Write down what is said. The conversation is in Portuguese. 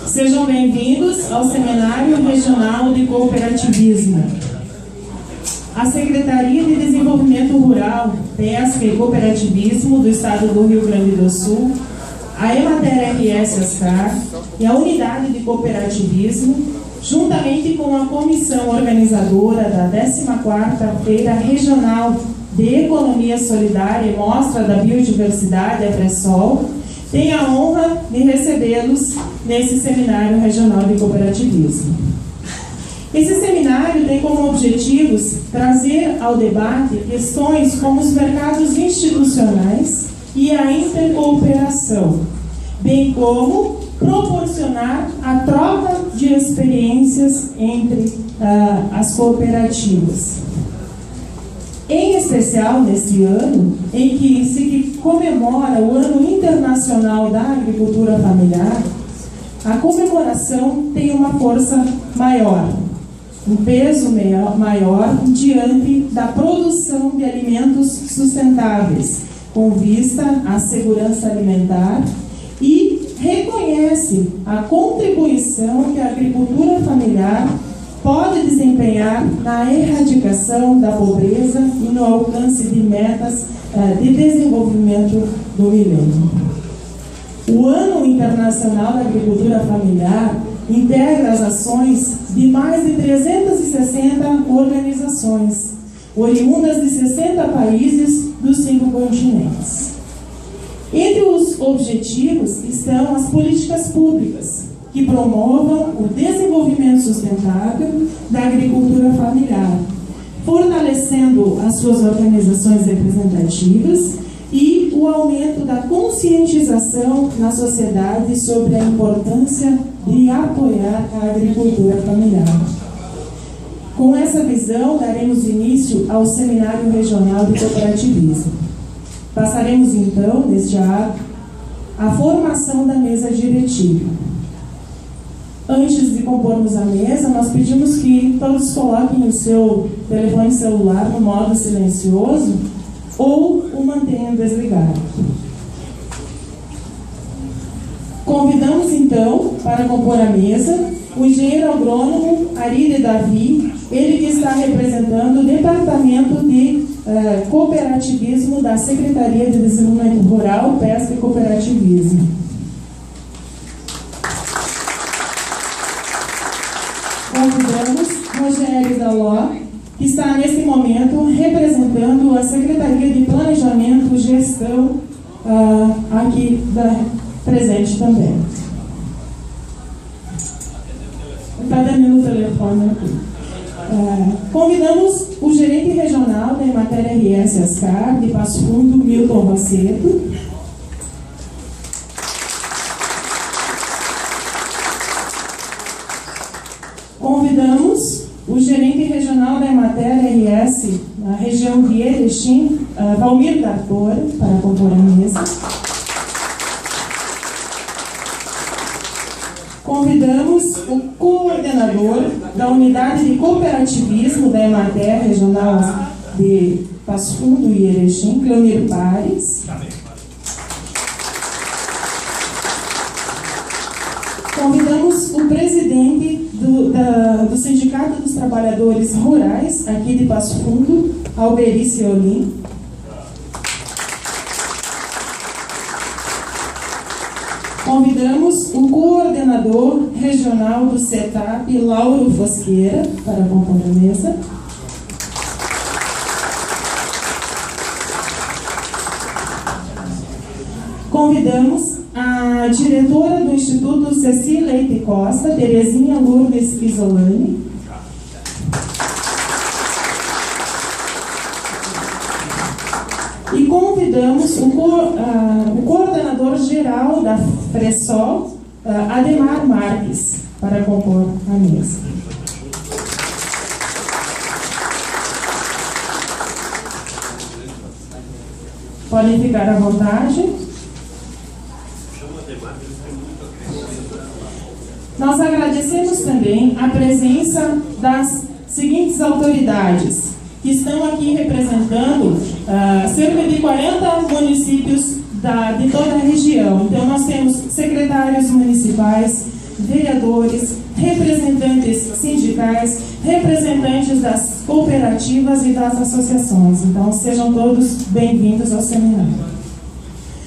Sejam bem-vindos ao Seminário Regional de Cooperativismo. A Secretaria de Desenvolvimento Rural, Pesca e Cooperativismo do Estado do Rio Grande do Sul, a Emater RS Ascar e a Unidade de Cooperativismo, juntamente com a comissão organizadora da 14ª Feira Regional de Economia Solidária e Mostra da Biodiversidade, a FRESOL, tem a honra de recebê-los nesse Seminário Regional de Cooperativismo. Esse seminário tem como objetivos trazer ao debate questões como os mercados institucionais e a intercooperação, bem como proporcionar a troca de experiências entre as cooperativas. Em especial neste ano, em que se comemora o Ano Internacional da Agricultura Familiar, a comemoração tem uma força maior, um peso maior diante da produção de alimentos sustentáveis, com vista à segurança alimentar, e reconhece a contribuição que a agricultura familiar pode desempenhar na erradicação da pobreza e no alcance de metas de desenvolvimento do milênio. O Ano Internacional da Agricultura Familiar integra as ações de mais de 360 organizações, oriundas de 60 países dos 5 continentes. Entre os objetivos estão as políticas públicas, que promovam o desenvolvimento sustentável da agricultura familiar, fortalecendo as suas organizações representativas e o aumento da conscientização na sociedade sobre a importância de apoiar a agricultura familiar. Com essa visão, daremos início ao Seminário Regional de Cooperativismo. Passaremos, então, neste ato, a formação da mesa diretiva. Antes de compormos a mesa, nós pedimos que todos coloquem o seu telefone celular no modo silencioso ou o mantenham desligado. Convidamos, então, para compor a mesa, o engenheiro agrônomo Aride Davi, ele que está representando o Departamento de Cooperativismo da Secretaria de Desenvolvimento Rural, Pesca e Cooperativismo. Convidamos Rogério Daló, que está nesse momento representando a Secretaria de Planejamento e Gestão aqui presente também. Está atendendo o telefone aqui. Convidamos o gerente regional da Emater RS Ascar, de Passo Fundo, Milton Rosseto. Convidamos o gerente regional da Emater RS, na região de Erechim, Valmir D'Artora, para compor a mesa. Convidamos o coordenador da Unidade de Cooperativismo da Emater Regional de Passo Fundo e Erechim, Cleonir Pares. Convidamos o presidente do Sindicato dos Trabalhadores Rurais, aqui de Passo Fundo, Alberice Olim. Convidamos o coordenador regional do CETAP, Lauro Fosqueira, para compor a mesa. Convidamos a diretora do Instituto Ceci Leite Costa, Terezinha Lourdes Isolani. E convidamos o coordenador geral da FRESOL, Ademar Marques, para compor a mesa. Podem ficar à vontade. Nós agradecemos também a presença das seguintes autoridades, que estão aqui representando cerca de 40 municípios de toda a região. Então, nós temos secretários municipais, vereadores, representantes sindicais, representantes das cooperativas e das associações. Então, sejam todos bem-vindos ao seminário.